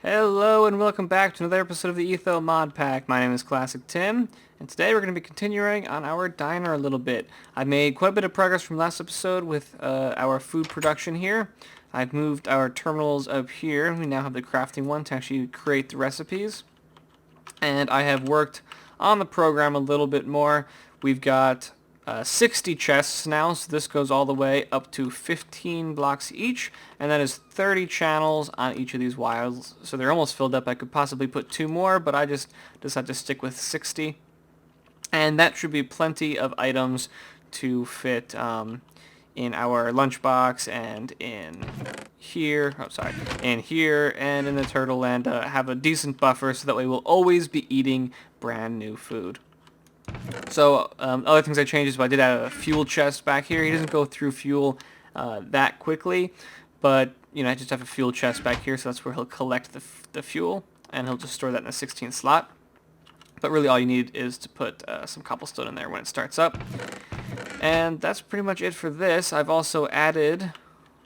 Hello and welcome back to another episode of the Etho Modpack. My name is Classic Tim, and today we're going to be continuing on our diner a little bit. I made quite a bit of progress from last episode with our food production here. I've moved our terminals up here. We now have the crafting one to actually create the recipes. And I have worked on the program a little bit more. We've got 60 chests now, so this goes all the way up to 15 blocks each, and that is 30 channels on each of these wires, so they're almost filled up. I could possibly put 2 more, but I just decided to stick with 60, and that should be plenty of items to fit in our lunchbox and in here, in here and in the turtle, and have a decent buffer so that way we'll always be eating brand new food. So other things I changed is I did add a fuel chest back here. He doesn't go through fuel that quickly, but I just have a fuel chest back here, so that's where he'll collect the fuel, and he'll just store that in the 16th slot. But really all you need is to put some cobblestone in there when it starts up. And that's pretty much it for this. I've also added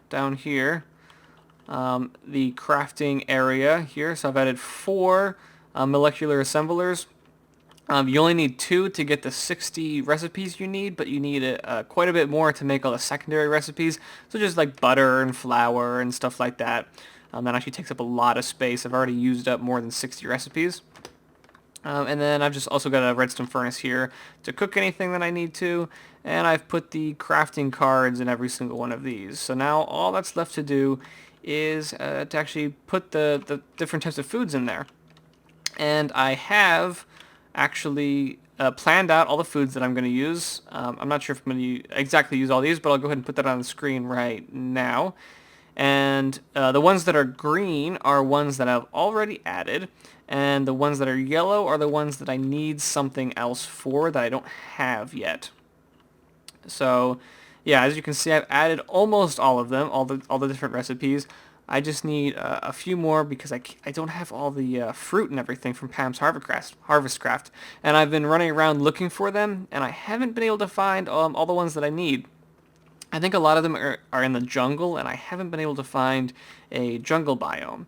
down here the crafting area here. So I've added 4 molecular assemblers. You only need 2 to get the 60 recipes you need, but you need quite a bit more to make all the secondary recipes. So just like butter and flour and stuff like that. That actually takes up a lot of space. I've already used up more than 60 recipes. And then I've just also got a redstone furnace here to cook anything that I need to. And I've put the crafting cards in every single one of these. So now all that's left to do is to actually put the different types of foods in there. And I have actually planned out all the foods that I'm going to use. I'm not sure if I'm going to exactly use all these, but I'll go ahead and put that on the screen right now. And the ones that are green are ones that I've already added, and the ones that are yellow are the ones that I need something else for that I don't have yet. So yeah, as you can see, I've added almost all of them, all the different recipes. I just need a few more because I don't have all the fruit and everything from Pam's HarvestCraft, and I've been running around looking for them, and I haven't been able to find all the ones that I need. I think a lot of them are in the jungle, and I haven't been able to find a jungle biome.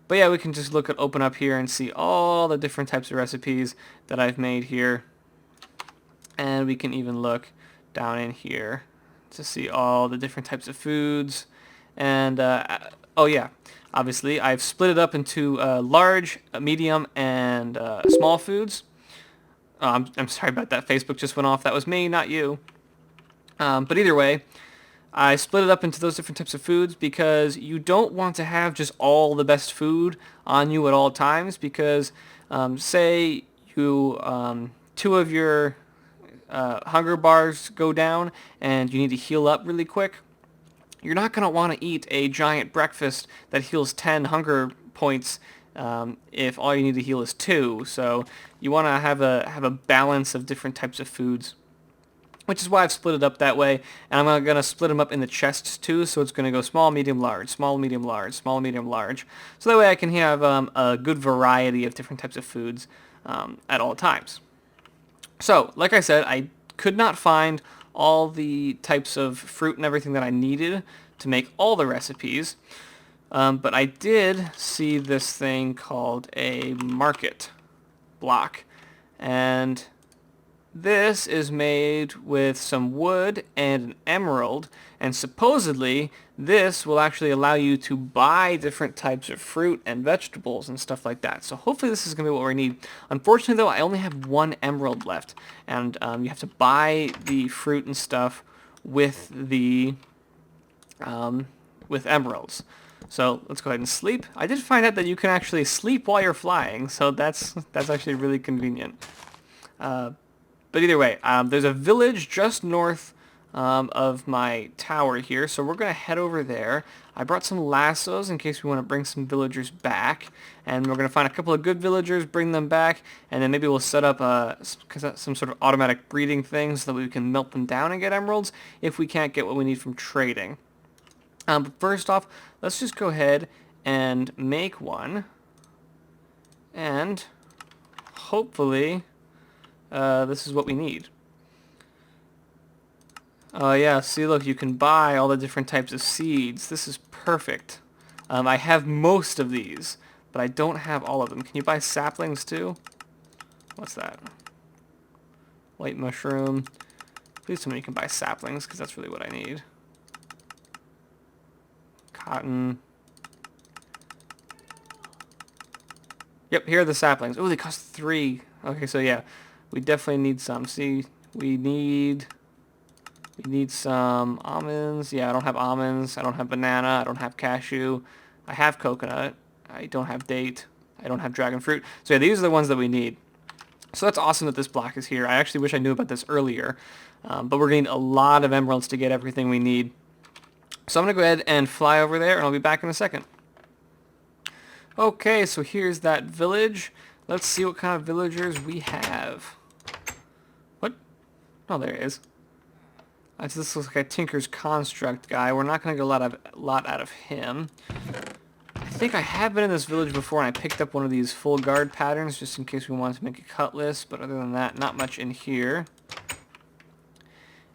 But yeah, we can just open up here and see all the different types of recipes that I've made here, and we can even look down in here to see all the different types of foods. And oh yeah, obviously I've split it up into large, medium, and small foods. I'm sorry about that. Facebook just went off. That was me, not you. But either way, I split it up into those different types of foods because you don't want to have just all the best food on you at all times, because say you 2 of your hunger bars go down and you need to heal up really quick. You're not going to want to eat a giant breakfast that heals 10 hunger points if all you need to heal is 2. So you want to have a balance of different types of foods, which is why I've split it up that way. And I'm going to split them up in the chests too, so it's going to go small, medium, large, small, medium, large, small, medium, large. So that way I can have a good variety of different types of foods at all times. So, like I said, I could not find all the types of fruit and everything that I needed to make all the recipes. But I did see this thing called a market block. And this is made with some wood and an emerald, and supposedly this will actually allow you to buy different types of fruit and vegetables and stuff like that. So hopefully this is going to be what we need. Unfortunately though, I only have 1 emerald left, and you have to buy the fruit and stuff with the with emeralds. So let's go ahead and sleep. I did find out that you can actually sleep while you're flying, so that's actually really convenient. But either way, there's a village just north of my tower here, so we're going to head over there. I brought some lassos in case we want to bring some villagers back, and we're going to find a couple of good villagers, bring them back, and then maybe we'll set up some sort of automatic breeding thing so that we can melt them down and get emeralds if we can't get what we need from trading. But first off, let's just go ahead and make one, and hopefully this is what we need. Oh yeah, see, look, you can buy all the different types of seeds. This is perfect. I have most of these, but I don't have all of them. Can you buy saplings too? What's that? White mushroom. Please tell me you can buy saplings, because that's really what I need. Cotton. Yep, here are the saplings. Oh, they cost 3. Okay, so yeah, we definitely need some. See, we need some almonds. Yeah, I don't have almonds. I don't have banana. I don't have cashew. I have coconut. I don't have date. I don't have dragon fruit. So yeah, these are the ones that we need. So that's awesome that this block is here. I actually wish I knew about this earlier. But we're getting a lot of emeralds to get everything we need. So I'm going to go ahead and fly over there, and I'll be back in a second. Okay, so here's that village. Let's see what kind of villagers we have. What? Oh, there it is. This looks like a Tinker's Construct guy. We're not going to get a lot out of him. I think I have been in this village before, and I picked up one of these full guard patterns just in case we wanted to make a cutlass. But other than that, not much in here.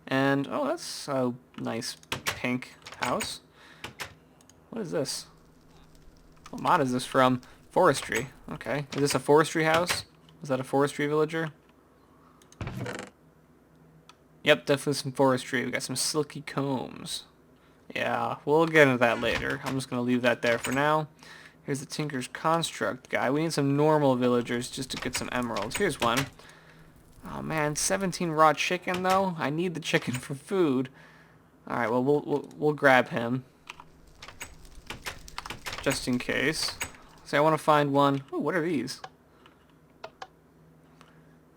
And, oh, that's a nice pink house. What is this? What mod is this from? Forestry. Okay. Is this a forestry house? Was that a forestry villager? Yep, definitely some forestry. We got some silky combs. Yeah, we'll get into that later. I'm just going to leave that there for now. Here's the Tinker's Construct guy. We need some normal villagers just to get some emeralds. Here's one. Oh man, 17 raw chicken though. I need the chicken for food. All right, well we'll grab him just in case. So I want to find one. Oh, what are these?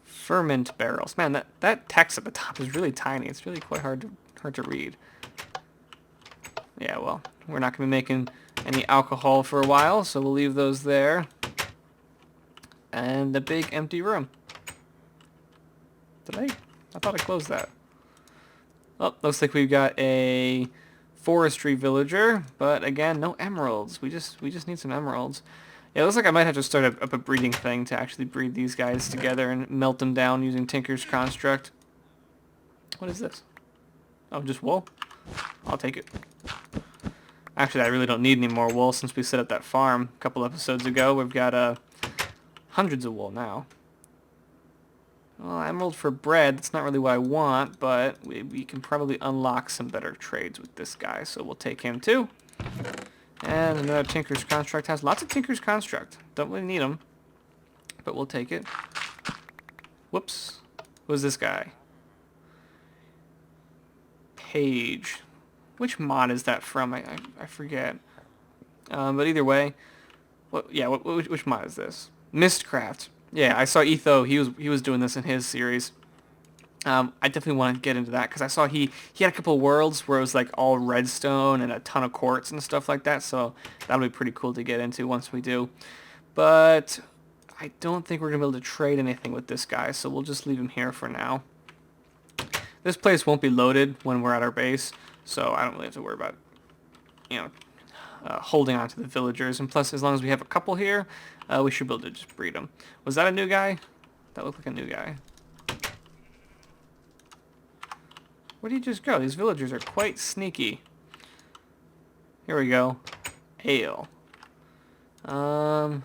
Ferment barrels. Man, that text at the top is really tiny. It's really quite hard to read. Yeah, well, we're not going to be making any alcohol for a while, so we'll leave those there. And the big empty room. Did I thought I closed that. Oh, looks like we've got a forestry villager, but again, no emeralds. We just need some emeralds. Yeah, it looks like I might have to start up a breeding thing to actually breed these guys together and melt them down using Tinker's Construct. What is this? Oh, just wool? I'll take it. Actually, I really don't need any more wool since we set up that farm a couple episodes ago. We've got hundreds of wool now. Well, emerald for bread, that's not really what I want, but we can probably unlock some better trades with this guy, so we'll take him too. And another Tinker's Construct has lots of Tinker's Construct. Don't really need them, but we'll take it. Whoops. Who's this guy? Page. Which mod is that from? I forget. But either way, which mod is this? Mistcraft. Yeah, I saw Etho. He was doing this in his series. I definitely want to get into that because I saw he had a couple of worlds where it was like all redstone and a ton of quartz and stuff like that. So that'll be pretty cool to get into once we do. But I don't think we're gonna be able to trade anything with this guy, so we'll just leave him here for now. This place won't be loaded when we're at our base, so I don't really have to worry about, holding on to the villagers. And plus, as long as we have a couple here, we should be able to just breed them. Was that a new guy? That looked like a new guy. Where did he just go? These villagers are quite sneaky. Here we go. Ale. 70%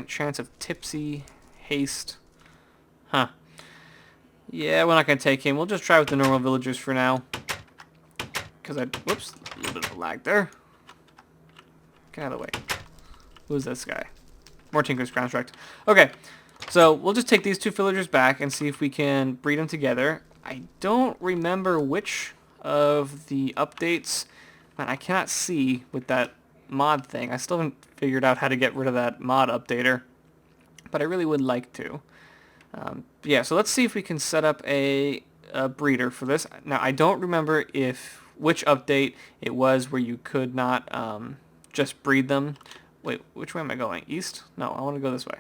chance of tipsy haste. Huh. Yeah, we're not going to take him. We'll just try with the normal villagers for now. Because whoops, a little bit of a lag there. Get out of the way. Who's this guy? More Tinker's Construct. Okay, so we'll just take these two villagers back and see if we can breed them together. I don't remember which of the updates. Man, I cannot see with that mod thing. I still haven't figured out how to get rid of that mod updater. But I really would like to. Yeah, so let's see if we can set up a breeder for this. Now, I don't remember which update it was where you could not just breed them. Wait, which way am I going? East? No, I want to go this way.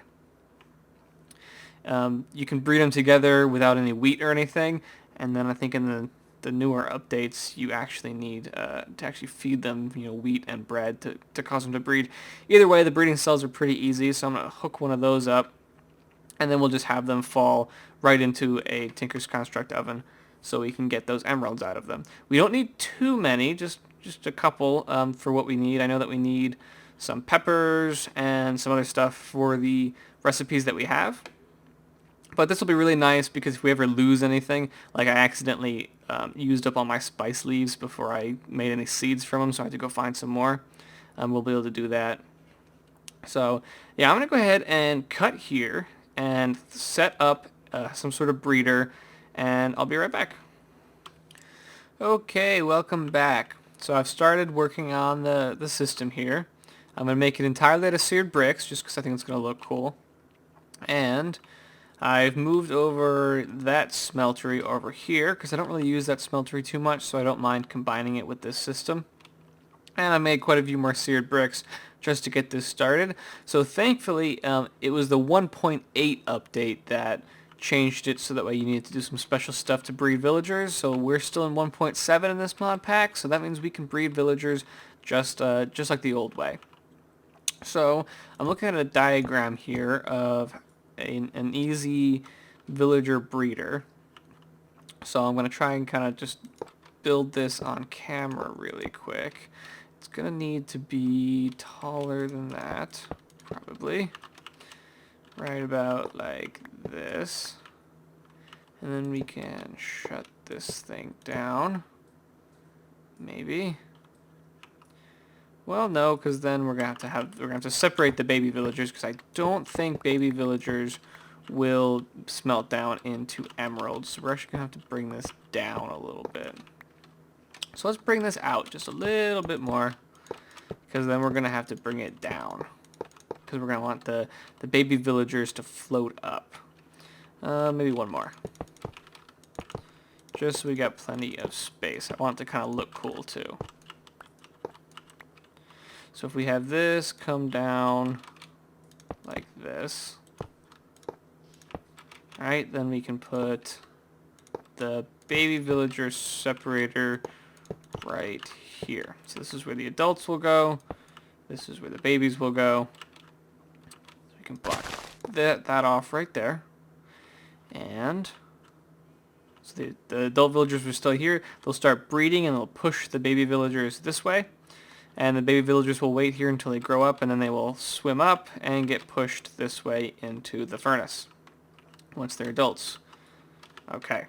You can breed them together without any wheat or anything, and then I think in the newer updates you actually need to actually feed them wheat and bread to cause them to breed. Either way, the breeding cells are pretty easy, so I'm going to hook one of those up, and then we'll just have them fall right into a Tinker's Construct oven so we can get those emeralds out of them. We don't need too many, just a couple for what we need. I know that we need some peppers and some other stuff for the recipes that we have. But this will be really nice because if we ever lose anything, like I accidentally used up all my spice leaves before I made any seeds from them, so I had to go find some more, we'll be able to do that. So yeah, I'm going to go ahead and cut here and set up some sort of breeder, and I'll be right back. Okay, welcome back. So I've started working on the system here. I'm going to make it entirely out of seared bricks just because I think it's going to look cool. And I've moved over that smeltery over here because I don't really use that smeltery too much, so I don't mind combining it with this system. And I made quite a few more seared bricks just to get this started. So thankfully, it was the 1.8 update that changed it so that way you needed to do some special stuff to breed villagers. So we're still in 1.7 in this mod pack, so that means we can breed villagers just like the old way. So I'm looking at a diagram here of an easy villager breeder. So I'm going to try and kind of just build this on camera really quick. It's going to need to be taller than that, probably. Right about like this. And then we can shut this thing down. Maybe. Well, no, because then we're gonna have to separate the baby villagers, because I don't think baby villagers will smelt down into emeralds. So we're actually gonna have to bring this down a little bit. So let's bring this out just a little bit more, because then we're gonna have to bring it down, because we're gonna want the baby villagers to float up. Maybe one more, just so we got plenty of space. I want it to kind of look cool too. So if we have this come down like this, alright, then we can put the baby villager separator right here. So this is where the adults will go, this is where the babies will go. So we can block that off right there. And so the adult villagers are still here. They'll start breeding and they'll push the baby villagers this way. And the baby villagers will wait here until they grow up, and then they will swim up and get pushed this way into the furnace once they're adults. Okay.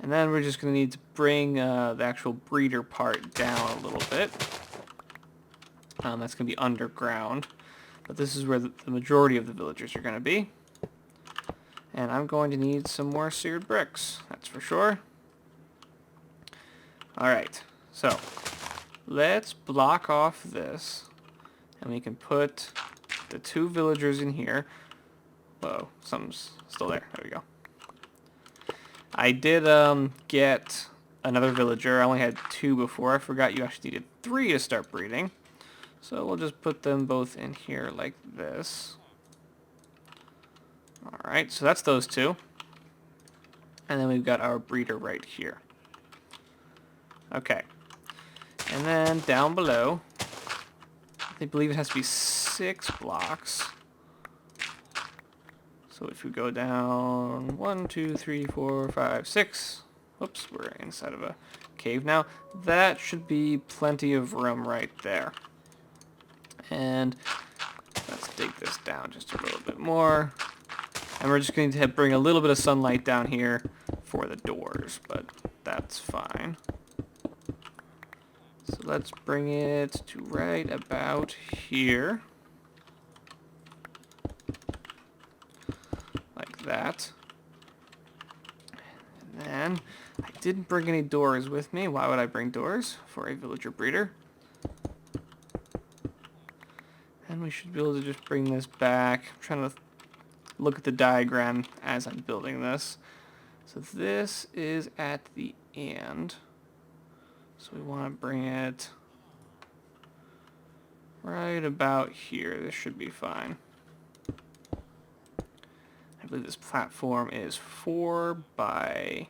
And then we're just going to need to bring the actual breeder part down a little bit. That's going to be underground. But this is where the majority of the villagers are going to be. And I'm going to need some more seared bricks, that's for sure. Alright, so let's block off this, and we can put the two villagers in here. Whoa, something's still there. There we go. I did get another villager. I only had 2 before. I forgot you actually needed 3 to start breeding. So we'll just put them both in here like this. Alright, so that's those 2. And then we've got our breeder right here. Okay. And then down below, I believe it has to be 6 blocks. So if we go down 1, 2, 3, 4, 5, 6. Whoops, we're inside of a cave now. That should be plenty of room right there. And let's dig this down just a little bit more. And we're just going to bring a little bit of sunlight down here for the doors, but that's fine. So let's bring it to right about here. Like that. And then, I didn't bring any doors with me. Why would I bring doors for a villager breeder? And we should be able to just bring this back. I'm trying to look at the diagram as I'm building this. So this is at the end. So we want to bring it right about here. This should be fine. I believe this platform is 4 by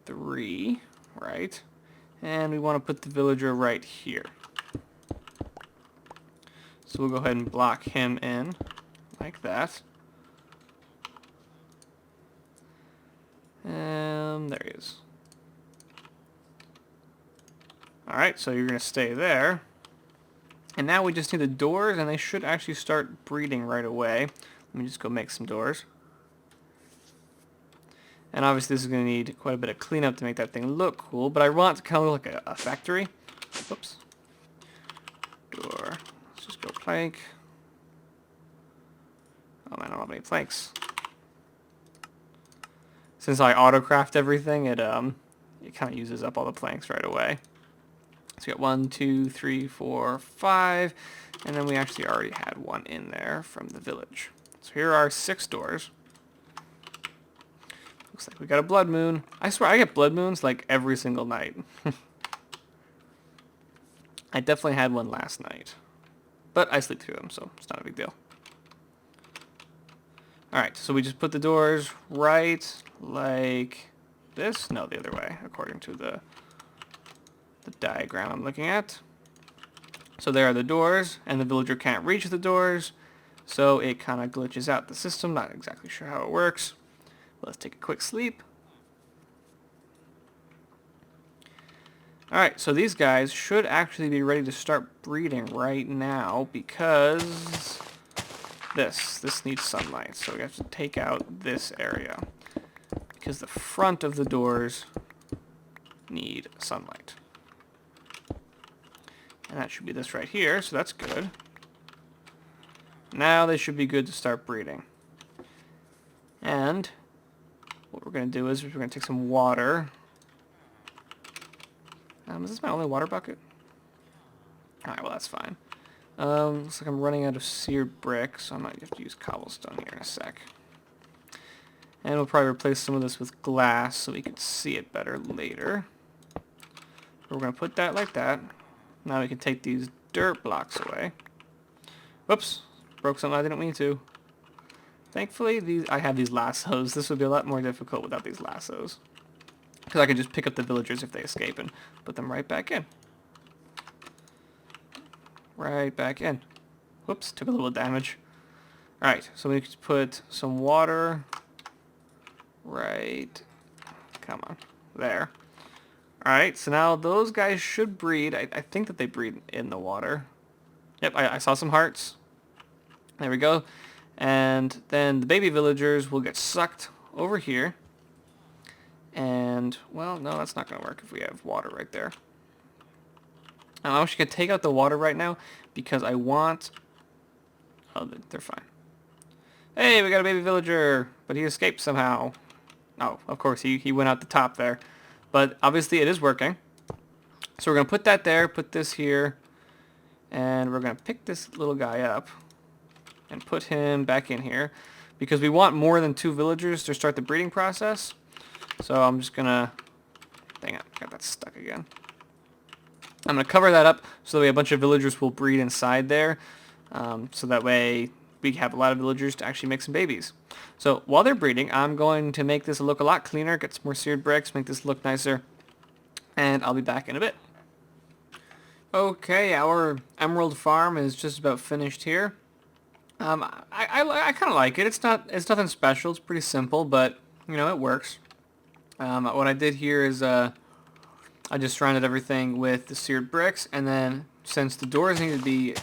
3, right? And we want to put the villager right here. So we'll go ahead and block him in like that. And there he is. Alright, so you're going to stay there. And now we just need the doors, and they should actually start breeding right away. Let me just go make some doors. And obviously this is going to need quite a bit of cleanup to make that thing look cool, but I want it to kind of look like a factory. Whoops. Door. Let's just go plank. Oh man, I don't have any planks. Since I autocraft everything, it kind of uses up all the planks right away. So we got 1, 2, 3, 4, 5, and then we actually already had one in there from the village. So here are 6 doors. Looks like we got a blood moon. I swear I get blood moons like every single night. I definitely had one last night, but I sleep through them, so it's not a big deal. Alright, so we just put the doors right like this. No, the other way, according to the diagram I'm looking at. So there are the doors, and the villager can't reach the doors, so it kind of glitches out the system. Not exactly sure how it works. Let's take a quick sleep. Alright, so these guys should actually be ready to start breeding right now because this needs sunlight. So we have to take out this area because the front of the doors need sunlight. And that should be this right here, so that's good. Now they should be good to start breeding. And what we're going to do is we're going to take some water. Is this my only water bucket? Alright, well that's fine. Looks like I'm running out of seared brick, so I might have to use cobblestone here in a sec. And we'll probably replace some of this with glass so we can see it better later. We're going to put that like that. Now we can take these dirt blocks away. Whoops, broke something I didn't mean to. Thankfully, I have these lassos. This would be a lot more difficult without these lassos. Because I can just pick up the villagers if they escape and put them right back in. Right back in. Whoops, took a little damage. Alright, so we can put some water right, come on, there. Alright, so now those guys should breed. I think that they breed in the water. Yep, I saw some hearts. There we go. And then the baby villagers will get sucked over here. And, well, no, that's not going to work if we have water right there. I'm actually going to take out the water right now because I want... Oh, they're fine. Hey, we got a baby villager, but he escaped somehow. Oh, of course, he went out the top there. But obviously it is working. So we're going to put that there, put this here, and we're going to pick this little guy up and put him back in here because we want more than 2 villagers to start the breeding process. So I'm just going to... Dang it, got that stuck again. I'm going to cover that up so that way a bunch of villagers will breed inside there. So that way we have a lot of villagers to actually make some babies. So while they're breeding, I'm going to make this look a lot cleaner, get some more seared bricks, make this look nicer, and I'll be back in a bit. Okay, our emerald farm is just about finished here. I kind of like it. It's nothing special. It's pretty simple, but you know it works. What I did here is I just surrounded everything with the seared bricks, and then since the doors need to be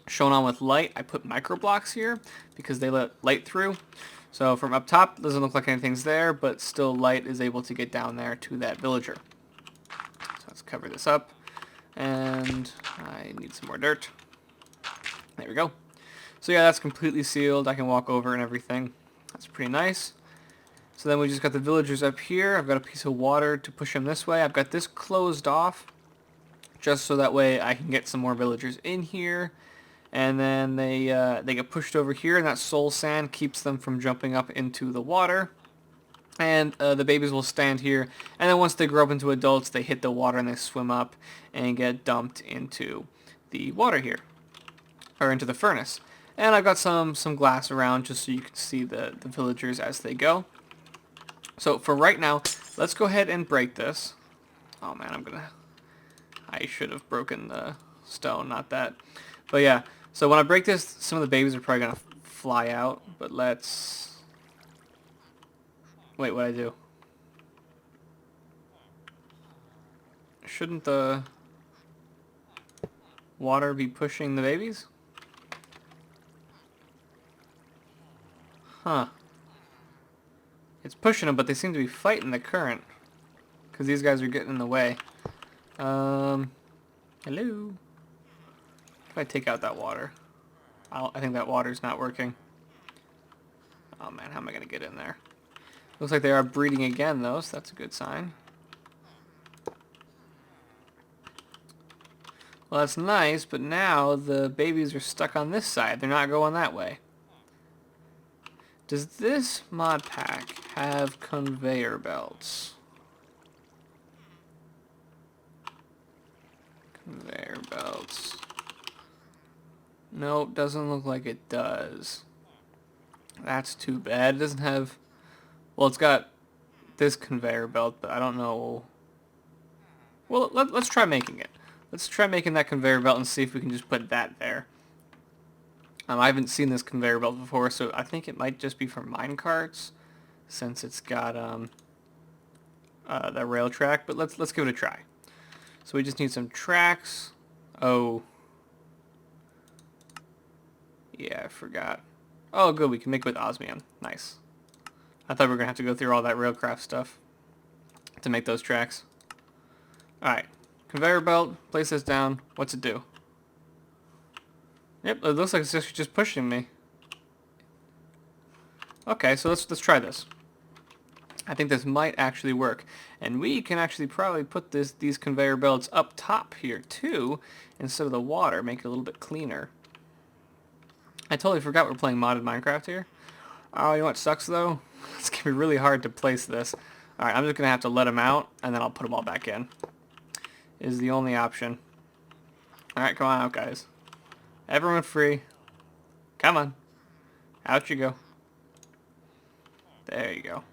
shown on with light, I put micro blocks here because they let light through. So from up top, it doesn't look like anything's there, but still light is able to get down there to that villager. So let's cover this up, and I need some more dirt. There we go. So yeah, that's completely sealed. I can walk over and everything. That's pretty nice. So then we just got the villagers up here. I've got a piece of water to push them this way. I've got this closed off just so that way I can get some more villagers in here. And then they get pushed over here, and that soul sand keeps them from jumping up into the water. And the babies will stand here, and then once they grow up into adults, they hit the water and they swim up and get dumped into the water here, or into the furnace. And I've got some glass around just so you can see the villagers as they go. So for right now, let's go ahead and break this. Oh man, I should have broken the stone, not that. But yeah, so when I break this, some of the babies are probably going to fly out, but let's... Wait, what'd I do? Shouldn't the... water be pushing the babies? Huh. It's pushing them, but they seem to be fighting the current. Because these guys are getting in the way. Hello? If I take out that water. I think that water's not working. Oh man, how am I going to get in there? Looks like they are breeding again though, so that's a good sign. Well, that's nice, but now the babies are stuck on this side. They're not going that way. Does this mod pack have conveyor belts? Conveyor belts. Nope, doesn't look like it does. That's too bad. It doesn't have... Well, it's got this conveyor belt, but I don't know... Well, let's try making it. Let's try making that conveyor belt and see if we can just put that there. I haven't seen this conveyor belt before, so I think it might just be for minecarts, since it's got that rail track. But let's give it a try. So we just need some tracks. Oh, yeah, I forgot. Oh, good, we can make it with osmium. Nice. I thought we were gonna have to go through all that railcraft stuff to make those tracks. All right, conveyor belt. Place this down. What's it do? Yep, it looks like it's just pushing me. Okay, so let's try this. I think this might actually work. And we can actually probably put these conveyor belts up top here too, instead of the water, make it a little bit cleaner. I totally forgot we're playing modded Minecraft here. Oh, you know what sucks though? It's going to be really hard to place this. Alright, I'm just going to have to let them out, and then I'll put them all back in. Is the only option. Alright, come on out, guys. Everyone free. Come on. Out you go. There you go.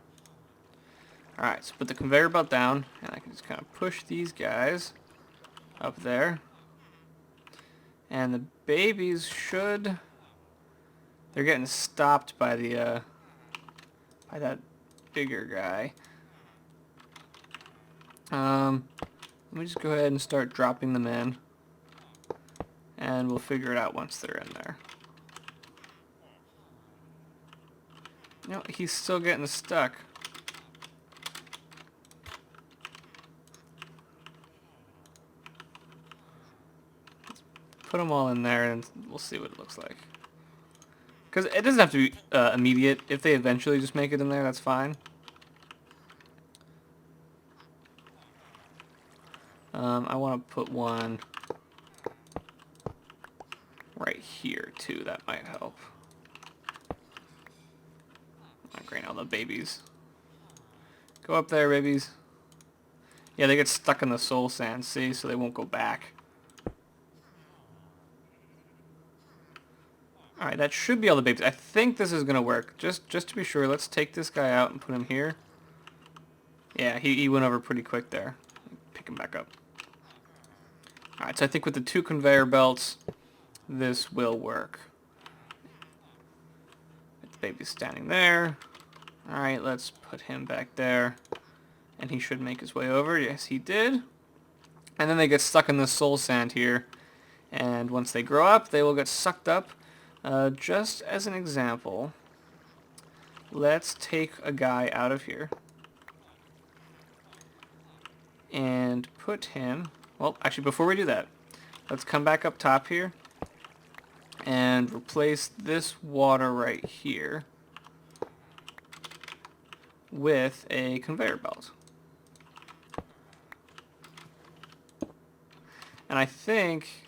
Alright, so put the conveyor belt down, and I can just kind of push these guys up there. And the babies should... They're getting stopped by the, by that bigger guy. Let me just go ahead and start dropping them in. And we'll figure it out once they're in there. No, he's still getting stuck. Let's put them all in there and we'll see what it looks like. Because it doesn't have to be immediate. If they eventually just make it in there, that's fine. I want to put one right here too. That might help. Great, all the babies. Go up there, babies. Yeah, they get stuck in the soul sand, see? So they won't go back. Alright, that should be all the babies. I think this is going to work. Just to be sure, let's take this guy out and put him here. Yeah, he went over pretty quick there. Pick him back up. Alright, so I think with the 2 conveyor belts, this will work. The baby's standing there. Alright, let's put him back there. And he should make his way over. Yes, he did. And then they get stuck in the soul sand here. And once they grow up, they will get sucked up. Just as an example, let's take a guy out of here. And put him... Well, actually, before we do that, let's come back up top here. And replace this water right here with a conveyor belt. And I think...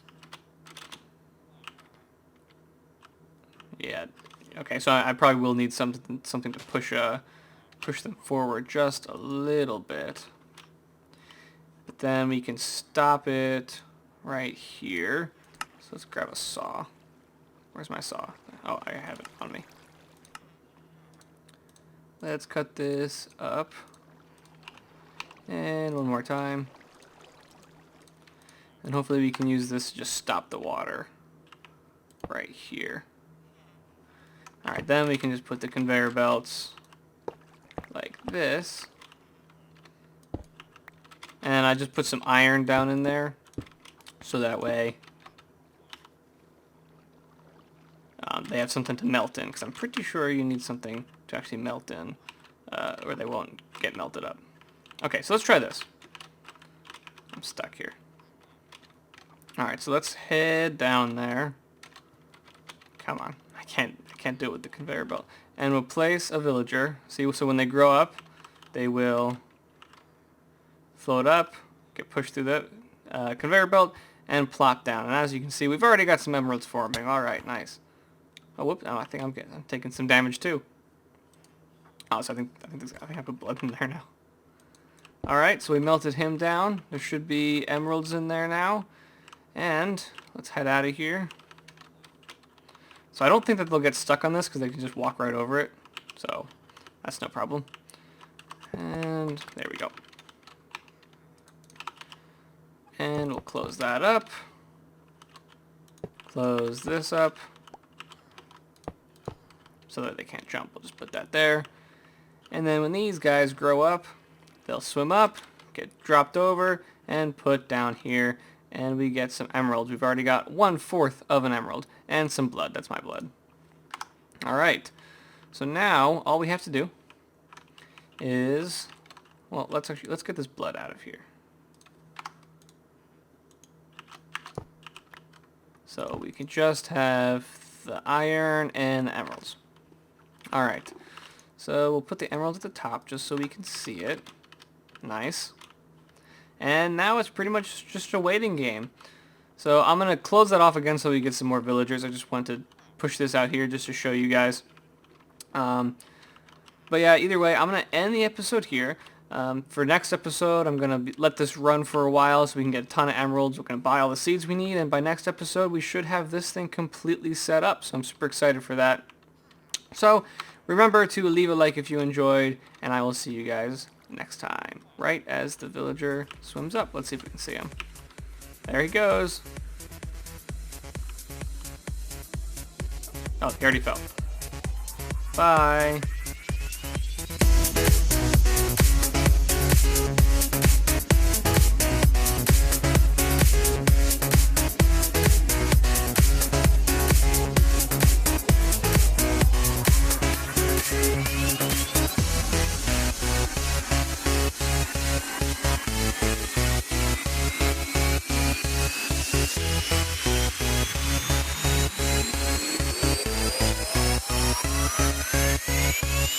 Yeah, okay, so I probably will need something to push them forward just a little bit. But then we can stop it right here. So let's grab a saw. Where's my saw? Oh, I have it on me. Let's cut this up. And one more time. And hopefully we can use this to just stop the water right here. Alright, then we can just put the conveyor belts like this. And I just put some iron down in there, so that way they have something to melt in, because I'm pretty sure you need something to actually melt in, or they won't get melted up. Okay, so let's try this. I'm stuck here. Alright, so let's head down there. Come on. I can't do it with the conveyor belt. And we'll place a villager. See, so when they grow up, they will float up, get pushed through the conveyor belt, and plop down. And as you can see, we've already got some emeralds forming. Alright, nice. Oh, whoops. Oh, I think I'm taking some damage too. Oh, so I think I put blood in there now. Alright, so we melted him down. There should be emeralds in there now. And let's head out of here. So I don't think that they'll get stuck on this because they can just walk right over it. So that's no problem. And there we go. And we'll close that up. Close this up. So that they can't jump. We'll just put that there. And then when these guys grow up, they'll swim up, get dropped over, and put down here. And we get some emeralds. We've already got 1/4 of an emerald. And some blood. That's my blood. Alright. So now, all we have to do is... Well, let's get this blood out of here. So we can just have the iron and the emeralds. Alright. So we'll put the emeralds at the top just so we can see it. Nice. And now it's pretty much just a waiting game. So I'm going to close that off again so we get some more villagers. I just want to push this out here just to show you guys. But yeah, either way, I'm going to end the episode here. For next episode, I'm going to let this run for a while so we can get a ton of emeralds. We're going to buy all the seeds we need. And by next episode, we should have this thing completely set up. So I'm super excited for that. So remember to leave a like if you enjoyed. And I will see you guys next time, right as the villager swims up. Let's see if we can see him. There he goes. Oh, he already fell. Bye.